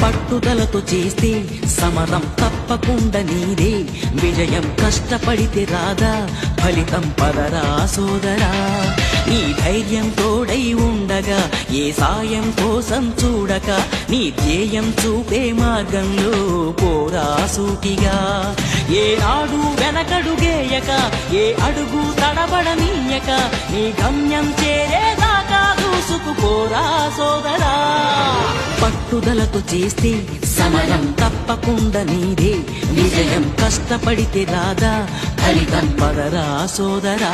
పట్టుదలతో చేస్తే సమరం తప్పకుండా నీదే, విజయం కష్టపడితే రాదా ఫలితం పదరా సోదరా. నీ ధైర్యం తోడై ఉండగా ఏ సాయం కోసం చూడక, నీ ధ్యేయం చూపే మార్గంలో పోరా సూటిగా. ఏనాడు వెనకడుగేయక, ఏ అడుగు తడబడనీయక, నీ గమ్యం చేరేదాకా దూసుకుపోరా సోదరా. పట్టుదలతో చేస్తే సమరం తప్పకుండా నీదే, విజయం కష్టపడితే రాదా ఫలితం పదరా సోదరా.